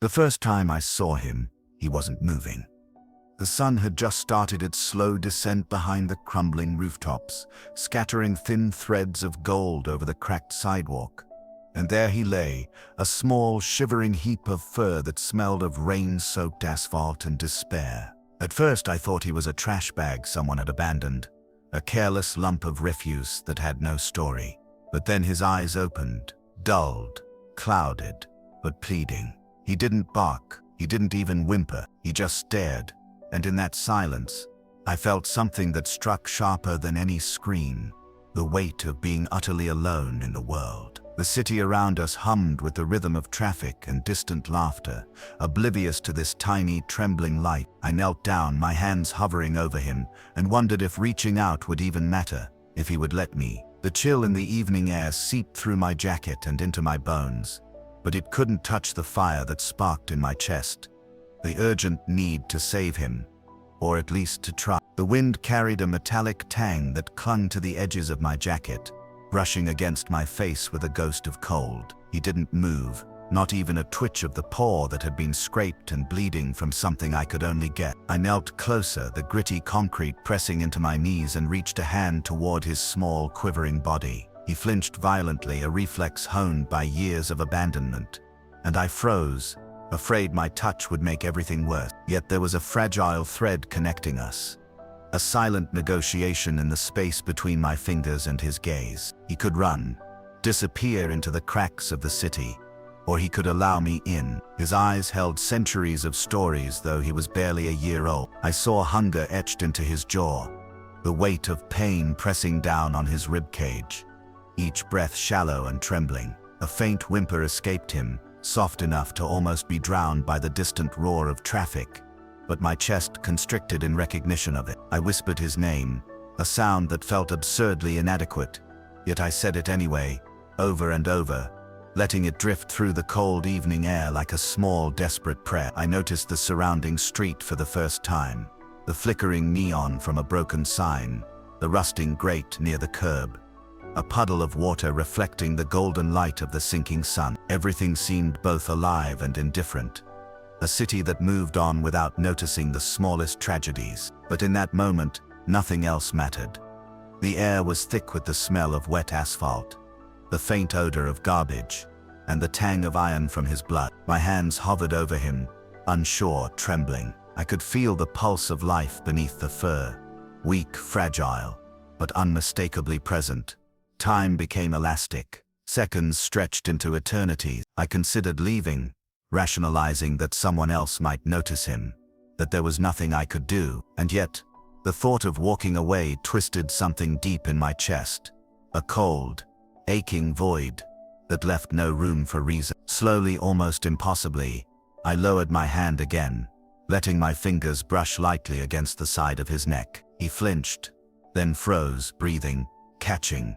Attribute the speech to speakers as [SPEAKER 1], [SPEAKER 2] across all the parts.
[SPEAKER 1] The first time I saw him, he wasn't moving. The sun had just started its slow descent behind the crumbling rooftops, scattering thin threads of gold over the cracked sidewalk. And there he lay, a small, shivering heap of fur that smelled of rain-soaked asphalt and despair. At first I thought he was a trash bag someone had abandoned, a careless lump of refuse that had no story. But then his eyes opened, dulled, clouded, but pleading. He didn't bark, he didn't even whimper, he just stared. And in that silence, I felt something that struck sharper than any scream, the weight of being utterly alone in the world. The city around us hummed with the rhythm of traffic and distant laughter, oblivious to this tiny, trembling light. I knelt down, my hands hovering over him, and wondered if reaching out would even matter, if he would let me. The chill in the evening air seeped through my jacket and into my bones, but it couldn't touch the fire that sparked in my chest. The urgent need to save him, or at least to try. The wind carried a metallic tang that clung to the edges of my jacket, brushing against my face with a ghost of cold. He didn't move, not even a twitch of the paw that had been scraped and bleeding from something I could only get. I knelt closer, the gritty concrete pressing into my knees, and reached a hand toward his small, quivering body. He flinched violently, a reflex honed by years of abandonment, and I froze, afraid my touch would make everything worse. Yet there was a fragile thread connecting us. A silent negotiation in the space between my fingers and his gaze. He could run, disappear into the cracks of the city, or he could allow me in. His eyes held centuries of stories, though he was barely a year old. I saw hunger etched into his jaw, the weight of pain pressing down on his ribcage, each breath shallow and trembling. A faint whimper escaped him, soft enough to almost be drowned by the distant roar of traffic, but my chest constricted in recognition of it. I whispered his name, a sound that felt absurdly inadequate, yet I said it anyway, over and over, letting it drift through the cold evening air like a small, desperate prayer. I noticed the surrounding street for the first time, the flickering neon from a broken sign, the rusting grate near the curb, a puddle of water reflecting the golden light of the sinking sun. Everything seemed both alive and indifferent. A city that moved on without noticing the smallest tragedies. But in that moment, nothing else mattered. The air was thick with the smell of wet asphalt, the faint odor of garbage, and the tang of iron from his blood. My hands hovered over him, unsure, trembling. I could feel the pulse of life beneath the fur, weak, fragile, but unmistakably present. Time became elastic. Seconds stretched into eternity. I considered leaving, rationalizing that someone else might notice him, that there was nothing I could do. And yet, the thought of walking away twisted something deep in my chest, a cold, aching void that left no room for reason. Slowly, almost impossibly, I lowered my hand again, letting my fingers brush lightly against the side of his neck. He flinched, then froze, breathing, catching.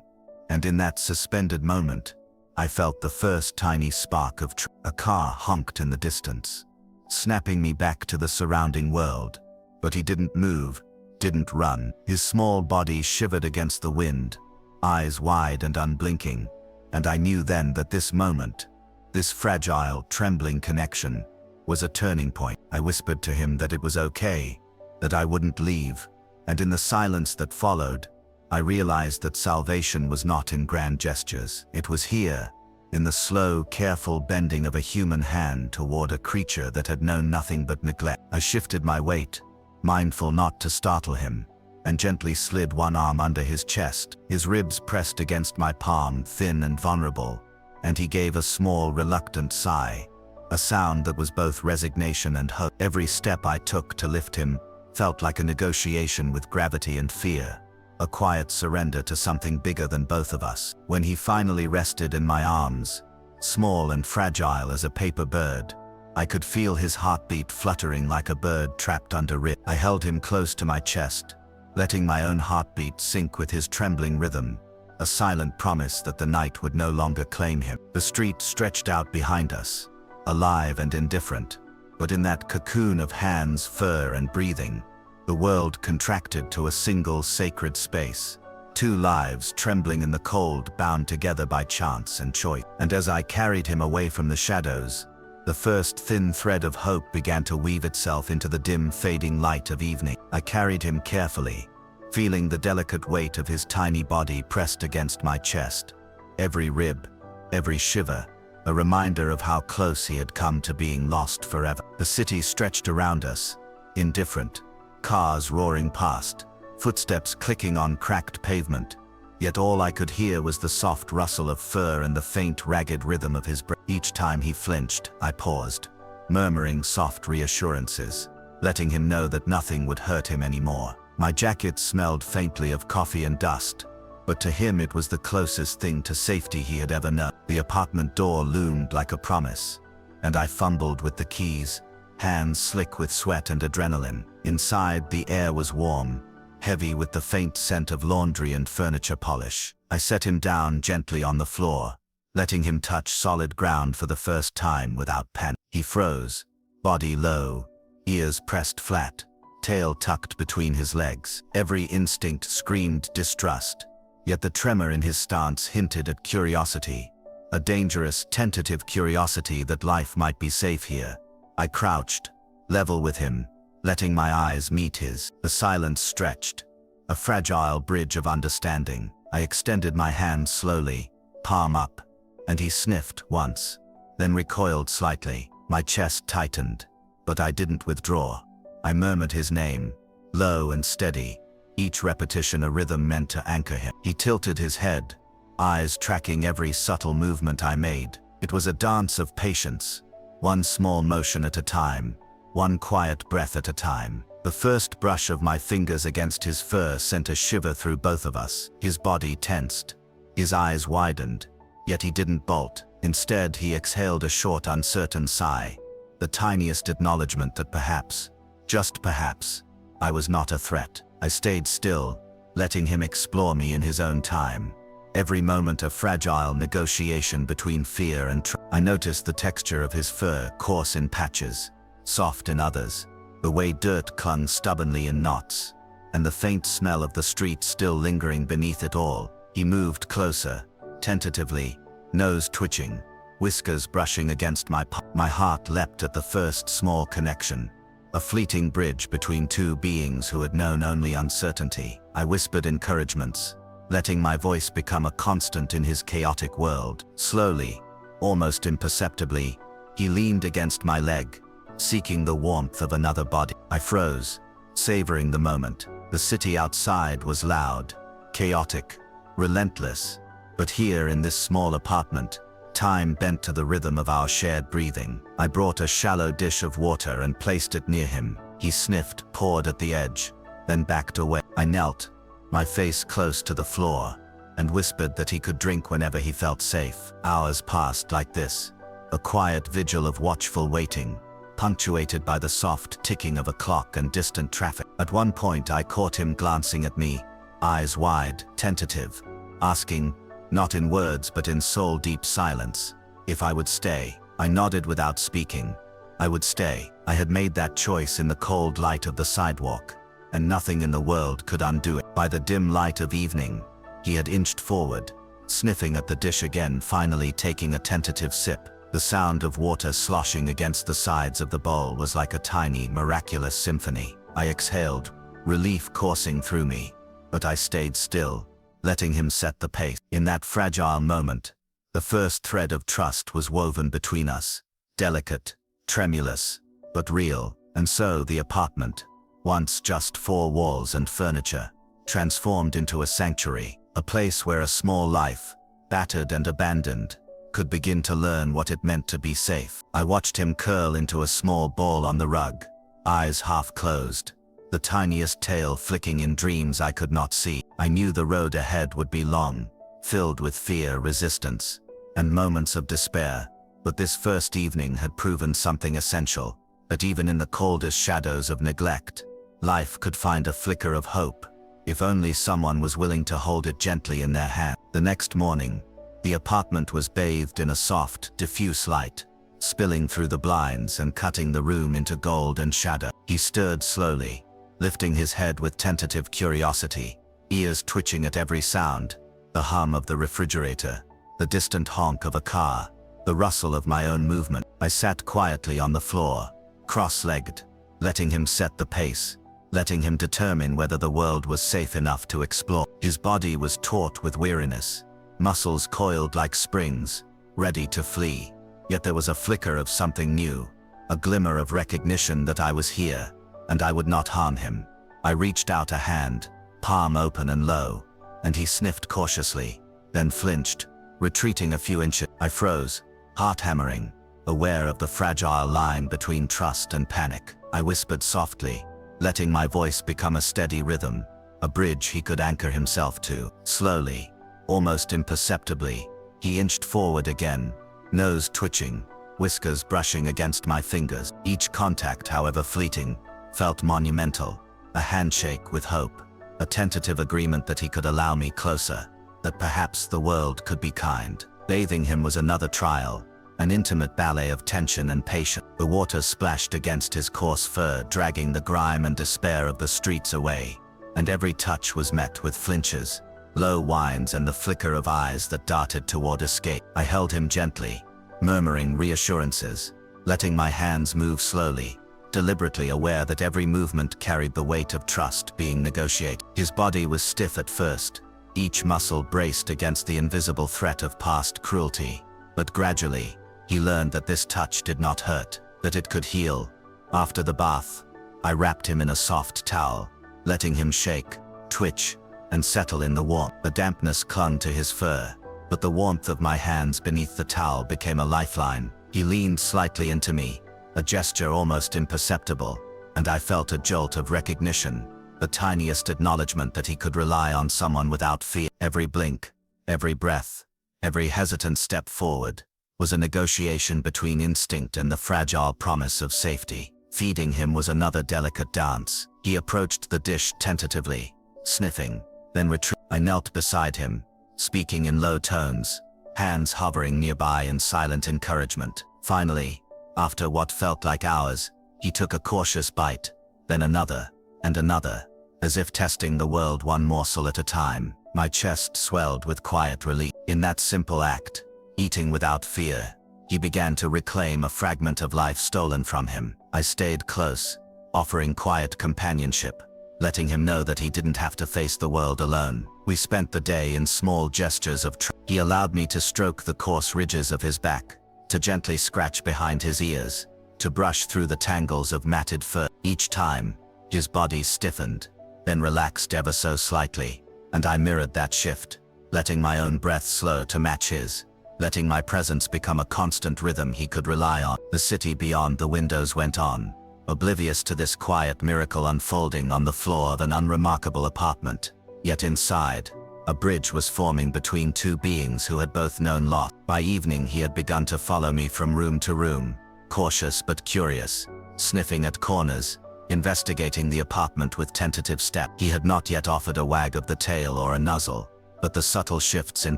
[SPEAKER 1] And in that suspended moment, I felt the first tiny spark of a car honked in the distance, snapping me back to the surrounding world. But he didn't move, didn't run. His small body shivered against the wind, eyes wide and unblinking. And I knew then that this moment, this fragile, trembling connection, was a turning point. I whispered to him that it was okay, that I wouldn't leave. And in the silence that followed, I realized that salvation was not in grand gestures. It was here, in the slow, careful bending of a human hand toward a creature that had known nothing but neglect. I shifted my weight, mindful not to startle him, and gently slid one arm under his chest. His ribs pressed against my palm, thin and vulnerable, and he gave a small, reluctant sigh, a sound that was both resignation and hope. Every step I took to lift him felt like a negotiation with gravity and fear, a quiet surrender to something bigger than both of us. When he finally rested in my arms, small and fragile as a paper bird, I could feel his heartbeat fluttering like a bird trapped under rib. I held him close to my chest, letting my own heartbeat sync with his trembling rhythm, a silent promise that the night would no longer claim him. The street stretched out behind us, alive and indifferent, but in that cocoon of hands, fur, and breathing, the world contracted to a single sacred space. Two lives trembling in the cold, bound together by chance and choice. And as I carried him away from the shadows, The first thin thread of hope began to weave itself into the dim, fading light of evening. I carried him carefully, feeling the delicate weight of his tiny body pressed against my chest. Every rib, every shiver, a reminder of how close he had come to being lost forever. The city stretched around us, indifferent, cars roaring past, footsteps clicking on cracked pavement. Yet all I could hear was the soft rustle of fur and the faint, ragged rhythm of his breath. Each time he flinched, I paused, murmuring soft reassurances, letting him know that nothing would hurt him anymore. My jacket smelled faintly of coffee and dust, but to him it was the closest thing to safety he had ever known. The apartment door loomed like a promise, and I fumbled with the keys, hands slick with sweat and adrenaline. Inside, the air was warm, heavy with the faint scent of laundry and furniture polish. I set him down gently on the floor, letting him touch solid ground for the first time without panic. He froze, body low, ears pressed flat, tail tucked between his legs. Every instinct screamed distrust, yet the tremor in his stance hinted at curiosity, a dangerous, tentative curiosity that life might be safe here. I crouched, level with him, letting my eyes meet his. The silence stretched, a fragile bridge of understanding. I extended my hand slowly, palm up, and he sniffed once, then recoiled slightly. My chest tightened, but I didn't withdraw. I murmured his name, low and steady, each repetition a rhythm meant to anchor him. He tilted his head, eyes tracking every subtle movement I made. It was a dance of patience, one small motion at a time, one quiet breath at a time. The first brush of my fingers against his fur sent a shiver through both of us. His body tensed, his eyes widened, yet he didn't bolt. Instead, he exhaled a short, uncertain sigh, the tiniest acknowledgement that perhaps, just perhaps, I was not a threat. I stayed still, letting him explore me in his own time. Every moment a fragile negotiation between fear and trust. I noticed the texture of his fur, coarse in patches, soft in others, the way dirt clung stubbornly in knots, and the faint smell of the street still lingering beneath it all. He moved closer, tentatively, nose twitching, whiskers brushing against my palm. My heart leapt at the first small connection, a fleeting bridge between two beings who had known only uncertainty. I whispered encouragements, letting my voice become a constant in his chaotic world. Slowly, almost imperceptibly, he leaned against my leg, seeking the warmth of another body. I froze, savoring the moment. The city outside was loud, chaotic, relentless, but here in this small apartment, time bent to the rhythm of our shared breathing. I brought a shallow dish of water and placed it near him. He sniffed, pawed at the edge, then backed away. I knelt, my face close to the floor, and whispered that he could drink whenever he felt safe. Hours passed like this, a quiet vigil of watchful waiting, punctuated by the soft ticking of a clock and distant traffic. At one point I caught him glancing at me, eyes wide, tentative, asking, not in words but in soul-deep silence, if I would stay. I nodded without speaking. I would stay. I had made that choice in the cold light of the sidewalk, and nothing in the world could undo it. By the dim light of evening, he had inched forward, sniffing at the dish again, finally taking a tentative sip. The sound of water sloshing against the sides of the bowl was like a tiny, miraculous symphony. I exhaled, relief coursing through me, but I stayed still, letting him set the pace. In that fragile moment, the first thread of trust was woven between us, delicate, tremulous, but real. And so the apartment, once just four walls and furniture, transformed into a sanctuary, a place where a small life, battered and abandoned, could begin to learn what it meant to be safe. I watched him curl into a small ball on the rug, eyes half closed, the tiniest tail flicking in dreams I could not see. I knew the road ahead would be long, filled with fear, resistance, and moments of despair, but this first evening had proven something essential, that even in the coldest shadows of neglect, life could find a flicker of hope, if only someone was willing to hold it gently in their hand. The next morning, the apartment was bathed in a soft, diffuse light, spilling through the blinds and cutting the room into gold and shadow. He stirred slowly, lifting his head with tentative curiosity, ears twitching at every sound, the hum of the refrigerator, the distant honk of a car, the rustle of my own movement. I sat quietly on the floor, cross-legged, letting him set the pace, letting him determine whether the world was safe enough to explore. His body was taut with weariness, muscles coiled like springs, ready to flee. Yet there was a flicker of something new, a glimmer of recognition that I was here, and I would not harm him. I reached out a hand, palm open and low, and he sniffed cautiously, then flinched, retreating a few inches. I froze, heart hammering, aware of the fragile line between trust and panic. I whispered softly, letting my voice become a steady rhythm, a bridge he could anchor himself to. Slowly, almost imperceptibly, he inched forward again, nose twitching, whiskers brushing against my fingers. Each contact, however fleeting, felt monumental, a handshake with hope, a tentative agreement that he could allow me closer, that perhaps the world could be kind. Bathing him was another trial, an intimate ballet of tension and patience. The water splashed against his coarse fur, dragging the grime and despair of the streets away, and every touch was met with flinches, low whines, and the flicker of eyes that darted toward escape. I held him gently, murmuring reassurances, letting my hands move slowly, deliberately aware that every movement carried the weight of trust being negotiated. His body was stiff at first, each muscle braced against the invisible threat of past cruelty, but gradually, he learned that this touch did not hurt, that it could heal. After the bath, I wrapped him in a soft towel, letting him shake, twitch, and settle in the warmth. The dampness clung to his fur, but the warmth of my hands beneath the towel became a lifeline. He leaned slightly into me, a gesture almost imperceptible, and I felt a jolt of recognition, the tiniest acknowledgement that he could rely on someone without fear. Every blink, every breath, every hesitant step forward was a negotiation between instinct and the fragile promise of safety. Feeding him was another delicate dance. He approached the dish tentatively, sniffing, then retreated. I knelt beside him, speaking in low tones, hands hovering nearby in silent encouragement. Finally, after what felt like hours, he took a cautious bite, then another, and another, as if testing the world one morsel at a time. My chest swelled with quiet relief. In that simple act, eating without fear, he began to reclaim a fragment of life stolen from him. I stayed close, offering quiet companionship, letting him know that he didn't have to face the world alone. We spent the day in small gestures of trust. He allowed me to stroke the coarse ridges of his back, to gently scratch behind his ears, to brush through the tangles of matted fur. Each time, his body stiffened, then relaxed ever so slightly, and I mirrored that shift, letting my own breath slow to match his, letting my presence become a constant rhythm he could rely on. The city beyond the windows went on, oblivious to this quiet miracle unfolding on the floor of an unremarkable apartment. Yet inside, a bridge was forming between two beings who had both known loss. By evening he had begun to follow me from room to room, cautious but curious, sniffing at corners, investigating the apartment with tentative step. He had not yet offered a wag of the tail or a nuzzle, but the subtle shifts in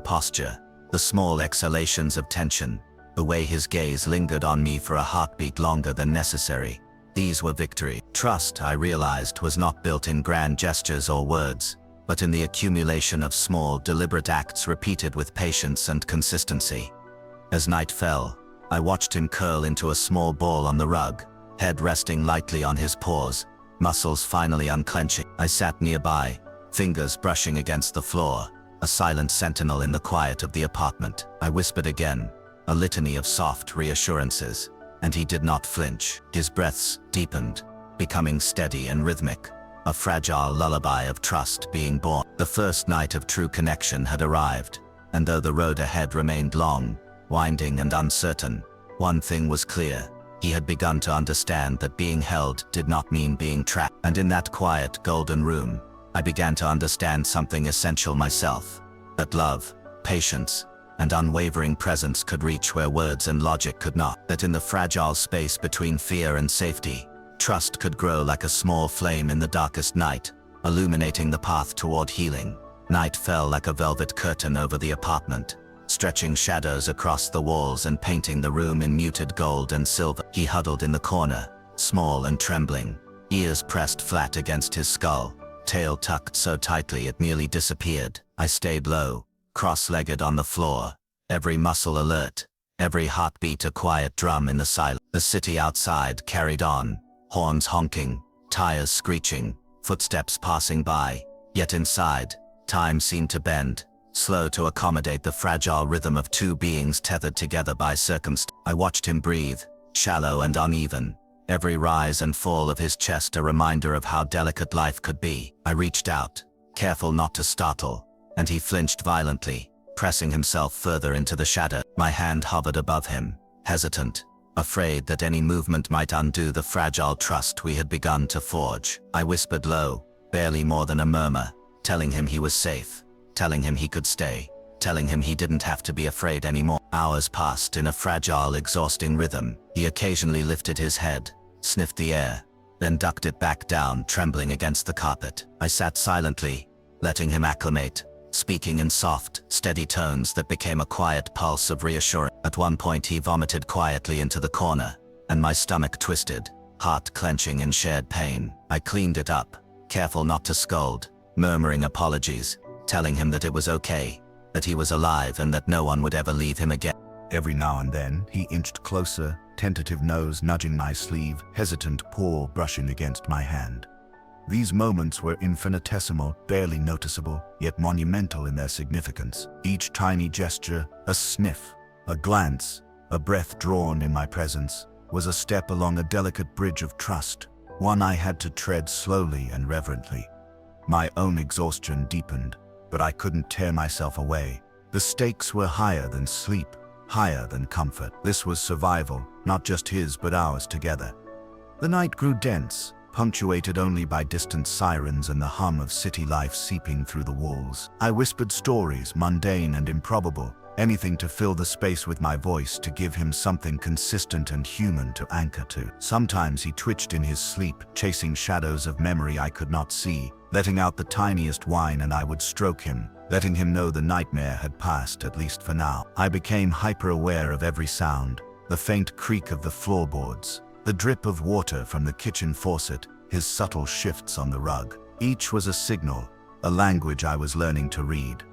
[SPEAKER 1] posture, the small exhalations of tension, the way his gaze lingered on me for a heartbeat longer than necessary, these were victory. Trust, I realized, was not built in grand gestures or words, but in the accumulation of small, deliberate acts repeated with patience and consistency. As night fell, I watched him curl into a small ball on the rug, head resting lightly on his paws, muscles finally unclenching. I sat nearby, fingers brushing against the floor, a silent sentinel in the quiet of the apartment. I whispered again, a litany of soft reassurances, and he did not flinch. His breaths deepened, becoming steady and rhythmic, a fragile lullaby of trust being born. The first night of true connection had arrived, and though the road ahead remained long, winding and uncertain, one thing was clear. He had begun to understand that being held did not mean being trapped. And in that quiet, golden room, I began to understand something essential myself, that love, patience, and unwavering presence could reach where words and logic could not. That in the fragile space between fear and safety, trust could grow like a small flame in the darkest night, illuminating the path toward healing. Night fell like a velvet curtain over the apartment, stretching shadows across the walls and painting the room in muted gold and silver. He huddled in the corner, small and trembling, ears pressed flat against his skull, tail tucked so tightly it nearly disappeared. I stayed low, cross-legged on the floor, every muscle alert,
[SPEAKER 2] every heartbeat a quiet drum in the silence. The city outside carried on, horns honking, tires screeching, footsteps passing by. Yet inside, time seemed to bend, slow to accommodate the fragile rhythm of two beings tethered together by circumstance. I watched him breathe, shallow and uneven, every rise and fall of his chest a reminder of how delicate life could be. I reached out, careful not to startle, and he flinched violently, pressing himself further into the shadow. My hand hovered above him, hesitant, afraid that any movement might undo the fragile trust we had begun to forge. I whispered low, barely more than a murmur, telling him he was safe, telling him he could stay, telling him he didn't have to be afraid anymore. Hours passed in a fragile, exhausting rhythm. He occasionally lifted his head, sniffed the air, then ducked it back down, trembling against the carpet. I sat silently, letting him acclimate, speaking in soft, steady tones that became a quiet pulse of reassurance. At one point he vomited quietly into the corner, and my stomach twisted, heart clenching in shared pain. I cleaned it up, careful not to scold, murmuring apologies, telling him that it was okay, that he was alive and that no one would ever leave him again.
[SPEAKER 1] Every now and then, he inched closer, tentative nose nudging my sleeve, hesitant paw brushing against my hand. These moments were infinitesimal, barely noticeable, yet monumental in their significance. Each tiny gesture, a sniff, a glance, a breath drawn in my presence, was a step along a delicate bridge of trust, one I had to tread slowly and reverently. My own exhaustion deepened, but I couldn't tear myself away. The stakes were higher than sleep, higher than comfort. This was survival, not just his but ours together. The night grew dense, punctuated only by distant sirens and the hum of city life seeping through the walls. I whispered stories, mundane and improbable, anything to fill the space with my voice, to give him something consistent and human to anchor to. Sometimes he twitched in his sleep, chasing shadows of memory I could not see, letting out the tiniest whine, and I would stroke him, letting him know the nightmare had passed, at least for now. I became hyper-aware of every sound, the faint creak of the floorboards, the drip of water from the kitchen faucet, his subtle shifts on the rug. Each was a signal, a language I was learning to read.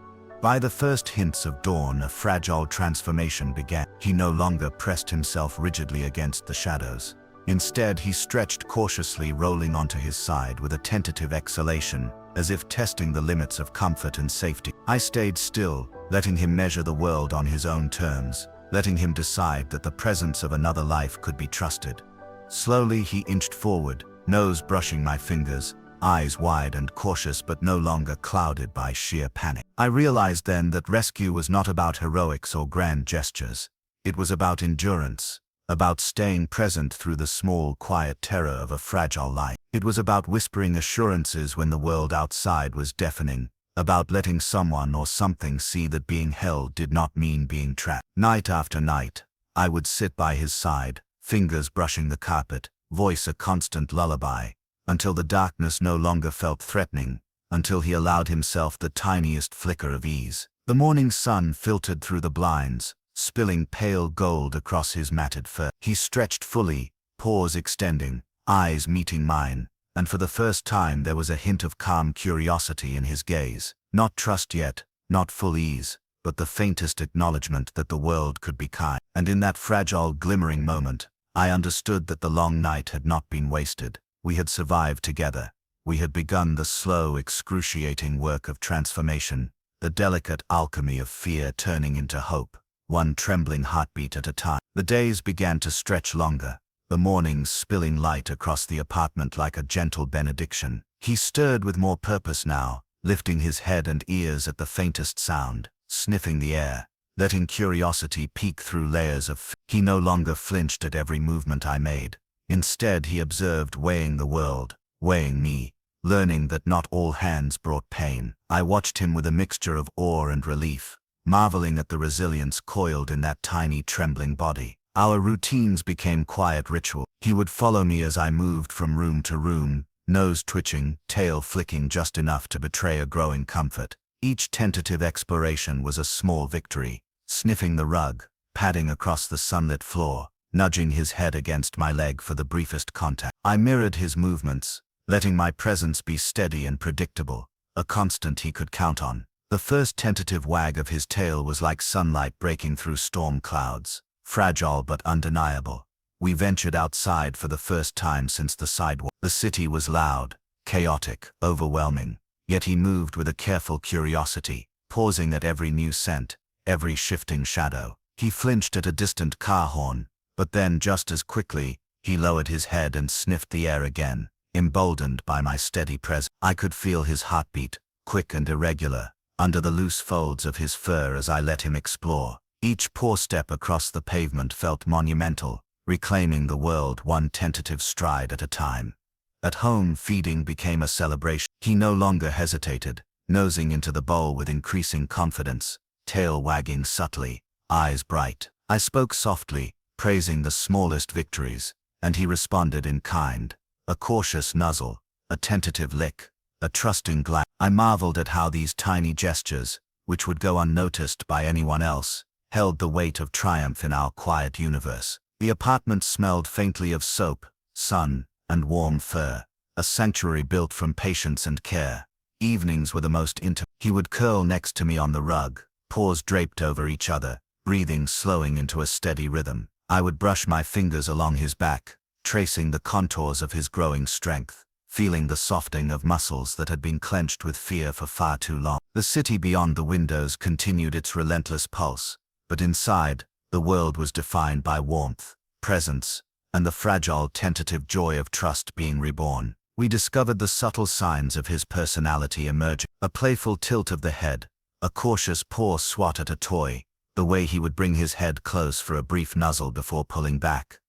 [SPEAKER 1] By the first hints of dawn, a fragile transformation began. He no longer pressed himself rigidly against the shadows. Instead, he stretched cautiously, rolling onto his side with a tentative exhalation, as if testing the limits of comfort and safety. I stayed still, letting him measure the world on his own terms, letting him decide that the presence of another life could be trusted. Slowly he inched forward, nose brushing my fingers, eyes wide and cautious but no longer clouded by sheer panic. I realized then that rescue was not about heroics or grand gestures. It was about endurance, about staying present through the small, quiet terror of a fragile life. It was about whispering assurances when the world outside was deafening, about letting someone or something see that being held did not mean being trapped. Night after night, I would sit by his side, fingers brushing the carpet, voice a constant lullaby, until the darkness no longer felt threatening, until he allowed himself the tiniest flicker of ease. The morning sun filtered through the blinds, spilling pale gold across his matted fur. He stretched fully, paws extending, eyes meeting mine, and for the first time there was a hint of calm curiosity in his gaze. Not trust yet, not full ease, but the faintest acknowledgement that the world could be kind. And in that fragile, glimmering moment, I understood that the long night had not been wasted. We had survived together. We had begun the slow, excruciating work of transformation, the delicate alchemy of fear turning into hope, one trembling heartbeat at a time. The days began to stretch longer, the mornings spilling light across the apartment like a gentle benediction. He stirred with more purpose now, lifting his head and ears at the faintest sound, sniffing the air, letting curiosity peek through layers of fear. He no longer flinched at every movement I made. Instead, he observed, weighing the world, weighing me, learning that not all hands brought pain. I watched him with a mixture of awe and relief, marveling at the resilience coiled in that tiny, trembling body. Our routines became quiet ritual. He would follow me as I moved from room to room, nose twitching, tail flicking just enough to betray a growing comfort. Each tentative exploration was a small victory, sniffing the rug, padding across the sunlit floor, nudging his head against my leg for the briefest contact. I mirrored his movements, letting my presence be steady and predictable, a constant he could count on. The first tentative wag of his tail was like sunlight breaking through storm clouds, fragile but undeniable. We ventured outside for the first time since the sidewalk. The city was loud, chaotic, overwhelming, yet he moved with a careful curiosity, pausing at every new scent, every shifting shadow. He flinched at a distant car horn, but then just as quickly, he lowered his head and sniffed the air again, emboldened by my steady presence. I could feel his heartbeat, quick and irregular, under the loose folds of his fur as I let him explore. Each paw step across the pavement felt monumental, reclaiming the world one tentative stride at a time. At home, feeding became a celebration. He no longer hesitated, nosing into the bowl with increasing confidence, tail wagging subtly, eyes bright. I spoke softly, praising the smallest victories, and he responded in kind. A cautious nuzzle, a tentative lick, a trusting glance. I marveled at how these tiny gestures, which would go unnoticed by anyone else, held the weight of triumph in our quiet universe. The apartment smelled faintly of soap, sun, and warm fur, a sanctuary built from patience and care. Evenings were the most intimate. He would curl next to me on the rug, paws draped over each other, breathing slowing into a steady rhythm. I would brush my fingers along his back, tracing the contours of his growing strength, feeling the softening of muscles that had been clenched with fear for far too long. The city beyond the windows continued its relentless pulse, but inside, the world was defined by warmth, presence, and the fragile tentative joy of trust being reborn. We discovered the subtle signs of his personality emerging. A playful tilt of the head, a cautious paw swat at a toy, the way he would bring his head close for a brief nuzzle before pulling back.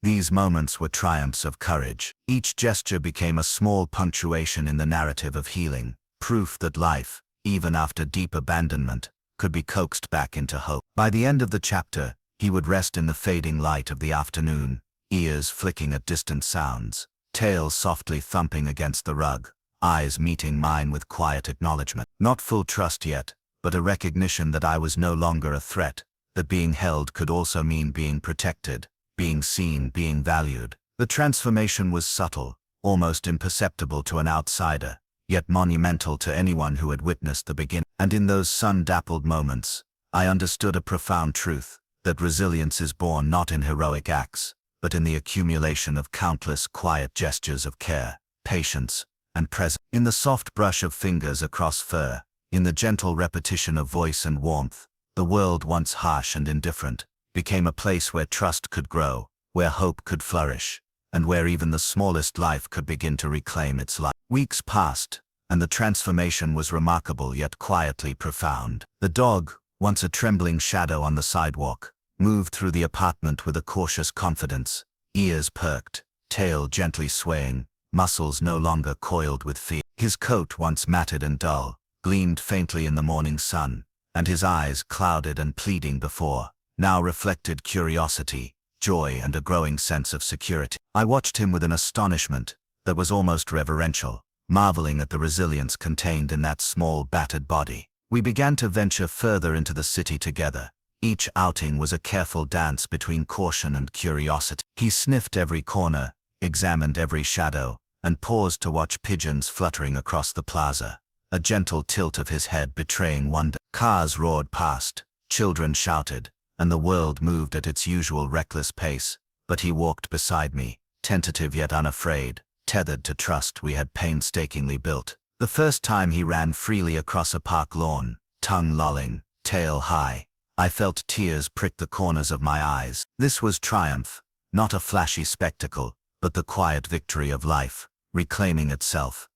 [SPEAKER 1] These moments were triumphs of courage. Each gesture became a small punctuation in the narrative of healing, proof that life, even after deep abandonment, could be coaxed back into hope. By the end of the chapter, he would rest in the fading light of the afternoon, ears flicking at distant sounds, tail softly thumping against the rug, eyes meeting mine with quiet acknowledgement. Not full trust yet, but a recognition that I was no longer a threat, that being held could also mean being protected, being seen, being valued. The transformation was subtle, almost imperceptible to an outsider, yet monumental to anyone who had witnessed the beginning. And in those sun-dappled moments, I understood a profound truth, that resilience is born not in heroic acts, but in the accumulation of countless quiet gestures of care, patience, and presence. In the soft brush of fingers across fur, in the gentle repetition of voice and warmth, the world once harsh and indifferent became a place where trust could grow, where hope could flourish, and where even the smallest life could begin to reclaim its life. Weeks passed, and the transformation was remarkable yet quietly profound. The dog, once a trembling shadow on the sidewalk, moved through the apartment with a cautious confidence, ears perked, tail gently swaying, muscles no longer coiled with fear. His coat, once matted and dull, gleamed faintly in the morning sun, and his eyes, clouded and pleading before, now reflected curiosity, joy, and a growing sense of security. I watched him with an astonishment that was almost reverential, marveling at the resilience contained in that small, battered body. We began to venture further into the city together. Each outing was a careful dance between caution and curiosity. He sniffed every corner, examined every shadow, and paused to watch pigeons fluttering across the plaza, a gentle tilt of his head betraying wonder. Cars roared past, children shouted, and the world moved at its usual reckless pace, but he walked beside me, tentative yet unafraid, tethered to trust we had painstakingly built. The first time he ran freely across a park lawn, tongue lolling, tail high, I felt tears prick the corners of my eyes. This was triumph, not a flashy spectacle, but the quiet victory of life, reclaiming itself.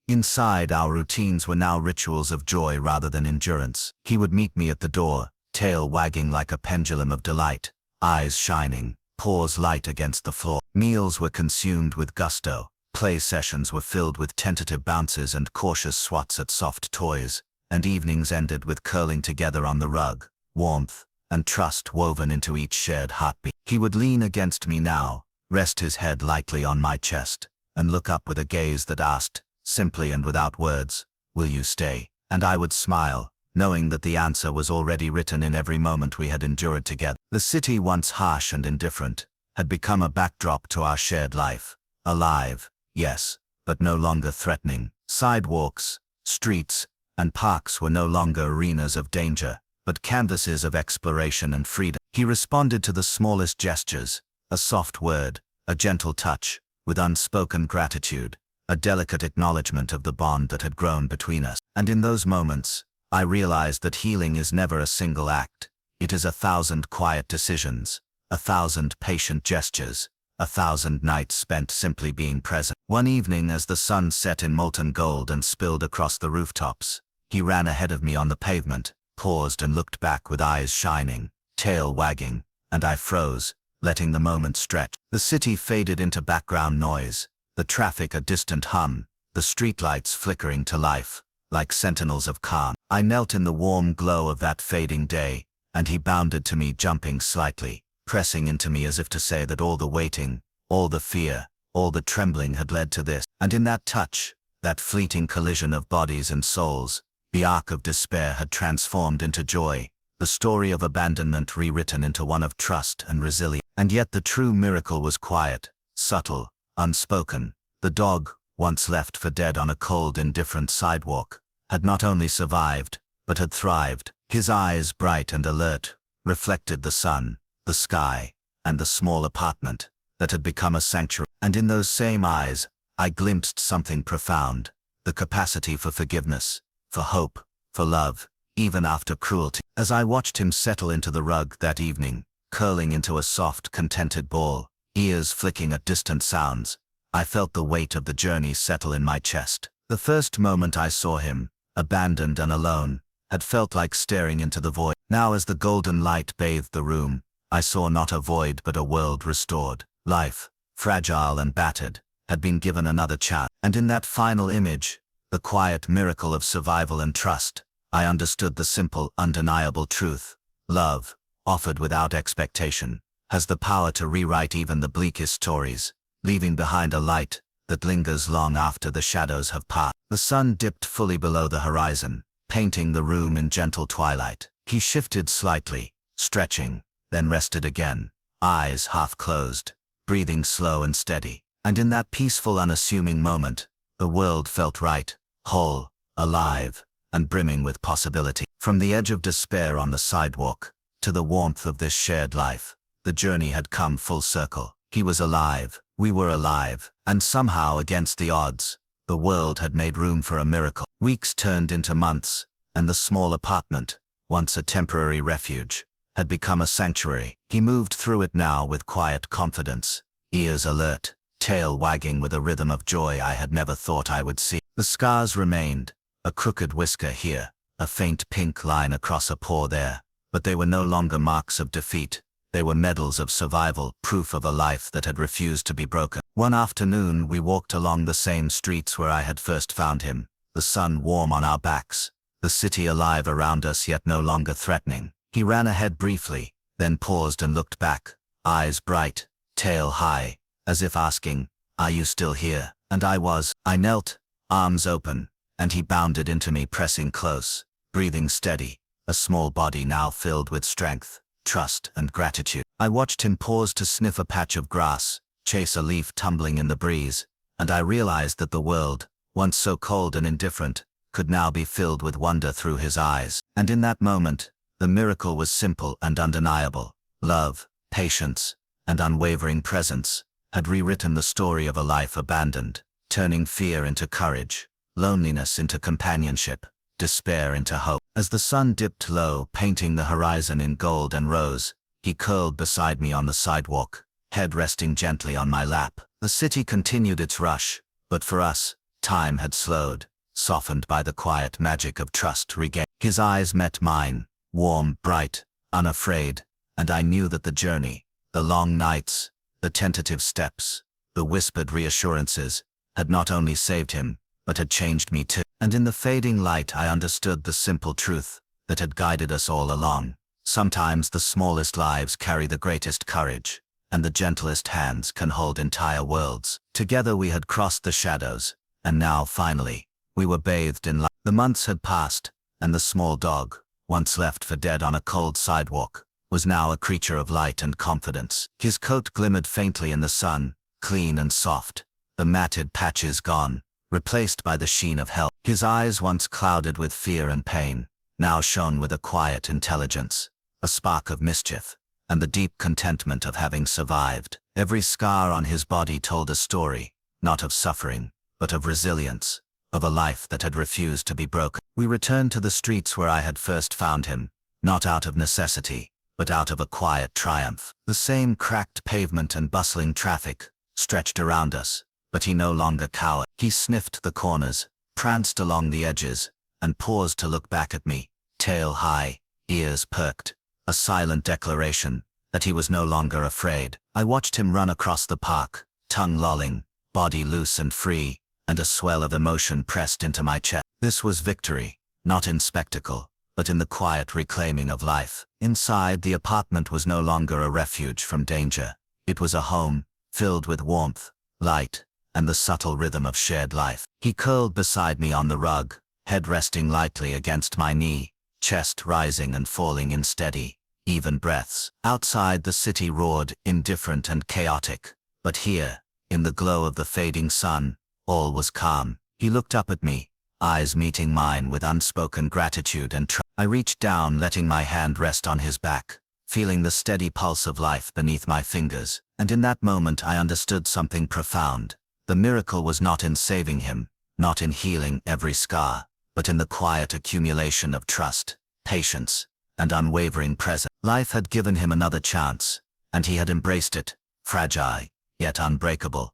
[SPEAKER 1] Inside, our routines were now rituals of joy rather than endurance. He would meet me at the door, tail wagging like a pendulum of delight, eyes shining, paws light against the floor. Meals were consumed with gusto, play sessions were filled with tentative bounces and cautious swats at soft toys, and evenings ended with curling together on the rug, warmth and trust woven into each shared heartbeat. He would lean against me now, rest his head lightly on my chest, and look up with a gaze that asked, simply and without words, "Will you stay?" And I would smile, knowing that the answer was already written in every moment we had endured together. The city, once harsh and indifferent, had become a backdrop to our shared life. Alive, yes, but no longer threatening. Sidewalks, streets, and parks were no longer arenas of danger, but canvases of exploration and freedom.
[SPEAKER 2] He responded to the smallest gestures, a soft word, a gentle touch, with unspoken gratitude, a delicate acknowledgement of the bond that had grown between us. And in those moments, I realized that healing is never a single act. It is 1,000 quiet decisions, 1,000 patient gestures, 1,000 nights spent simply being present. One evening, as the sun set in molten gold and spilled across the rooftops, he ran ahead of me on the pavement, paused and looked back with eyes shining, tail wagging, and I froze, letting the moment stretch. The city faded into background noise, the traffic a distant hum, the streetlights flickering to life, like sentinels of calm. I knelt in the warm glow of that fading day, and he bounded to me, jumping slightly, pressing into me as if to say that all the waiting, all the fear, all the trembling had led to this. And in that touch, that fleeting collision of bodies and souls, the arc of despair had transformed into joy, the story of abandonment rewritten into one of trust and resilience. And yet the true miracle was quiet, subtle, unspoken. The dog, once left for dead on a cold, indifferent sidewalk, had not only survived, but had thrived. His eyes, bright and alert, reflected the sun, the sky, and the small apartment that had become a sanctuary. And in those same eyes, I glimpsed something profound, the capacity for forgiveness, for hope, for love, even after cruelty. As I watched him settle into the rug that evening, curling into a soft, contented ball, ears flicking at distant sounds, I felt the weight of the journey settle in my chest. The first moment I saw him, abandoned and alone, had felt like staring into the void. Now, as the golden light bathed the room, I saw not a void but a world restored. Life, fragile and battered, had been given another chance. And in that final image, the quiet miracle of survival and trust, I understood the simple, undeniable truth. Love, offered without expectation, has the power to rewrite even the bleakest stories, leaving behind a light that lingers long after the shadows have passed. The sun dipped fully below the horizon, painting the room in gentle twilight. He shifted slightly, stretching, then rested again, eyes half closed, breathing slow and steady. And in that peaceful, unassuming moment, the world felt right, whole, alive, and brimming with possibility. From the edge of despair on the sidewalk, to the warmth of this shared life, the journey had come full circle. He was alive, we were alive, and somehow, against the odds, the world had made room for a miracle. Weeks turned into months, and the small apartment, once a temporary refuge, had become a sanctuary. He moved through it now with quiet confidence, ears alert, tail wagging with a rhythm of joy I had never thought I would see. The scars remained, a crooked whisker here, a faint pink line across a paw there, but they were no longer marks of defeat. They were medals of survival, proof of a life that had refused to be broken. One afternoon we walked along the same streets where I had first found him, the sun warm on our backs, the city alive around us yet no longer threatening. He ran ahead briefly, then paused and looked back, eyes bright, tail high, as if asking, "Are you still here?" And I was. I knelt, arms open, and he bounded into me, pressing close, breathing steady, a small body now filled with strength, trust, and gratitude. I watched him pause to sniff a patch of grass, chase a leaf tumbling in the breeze, and I realized that the world, once so cold and indifferent, could now be filled with wonder through his eyes. And in that moment, the miracle was simple and undeniable. Love, patience, and unwavering presence had rewritten the story of a life abandoned, turning fear into courage, loneliness into companionship, despair into hope. As the sun dipped low, painting the horizon in gold and rose, he curled beside me on the sidewalk, head resting gently on my lap. The city continued its rush, but for us, time had slowed, softened by the quiet magic of trust regained. His eyes met mine, warm, bright, unafraid, and I knew that the journey, the long nights, the tentative steps, the whispered reassurances, had not only saved him, but had changed me too. And in the fading light I understood the simple truth that had guided us all along. Sometimes the smallest lives carry the greatest courage, and the gentlest hands can hold entire worlds. Together we had crossed the shadows, and now, finally, we were bathed in light. The months had passed, and the small dog, once left for dead on a cold sidewalk, was now a creature of light and confidence. His coat glimmered faintly in the sun, clean and soft, the matted patches gone, replaced by the sheen of health. His eyes, once clouded with fear and pain, now shone with a quiet intelligence, a spark of mischief, and the deep contentment of having survived. Every scar on his body told a story, not of suffering, but of resilience, of a life that had refused to be broken. We returned to the streets where I had first found him, not out of necessity, but out of a quiet triumph. The same cracked pavement and bustling traffic stretched around us, but he no longer cowered. He sniffed the corners, pranced along the edges, and paused to look back at me, tail high, ears perked, a silent declaration that he was no longer afraid. I watched him run across the park, tongue lolling, body loose and free, and a swell of emotion pressed into my chest. This was victory, not in spectacle, but in the quiet reclaiming of life. Inside, the apartment was no longer a refuge from danger. It was a home, filled with warmth, light, and the subtle rhythm of shared life. He curled beside me on the rug, head resting lightly against my knee, chest rising and falling in steady, even breaths. Outside, the city roared, indifferent and chaotic, but here, in the glow of the fading sun, all was calm. He looked up at me, eyes meeting mine with unspoken gratitude and trust. I reached down, letting my hand rest on his back, feeling the steady pulse of life beneath my fingers, and in that moment I understood something profound. The miracle was not in saving him, not in healing every scar, but in the quiet accumulation of trust, patience, and unwavering presence. Life had given him another chance, and he had embraced it, fragile, yet unbreakable.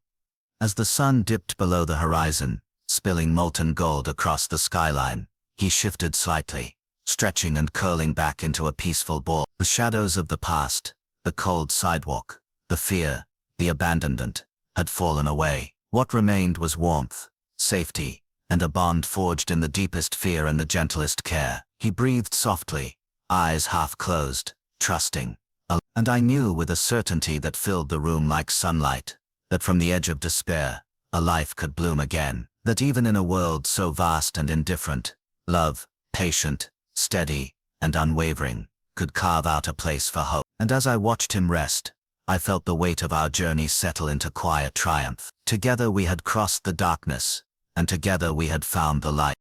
[SPEAKER 2] As the sun dipped below the horizon, spilling molten gold across the skyline, he shifted slightly, stretching and curling back into a peaceful ball. The shadows of the past, the cold sidewalk, the fear, the abandonment, had fallen away. What remained was warmth, safety, and a bond forged in the deepest fear and the gentlest care. He breathed softly, eyes half closed, trusting. And I knew with a certainty that filled the room like sunlight, that from the edge of despair, a life could bloom again. That even in a world so vast and indifferent, love, patient, steady, and unwavering, could carve out a place for hope. And as I watched him rest, I felt the weight of our journey settle into quiet triumph. Together we had crossed the darkness, and together we had found the light.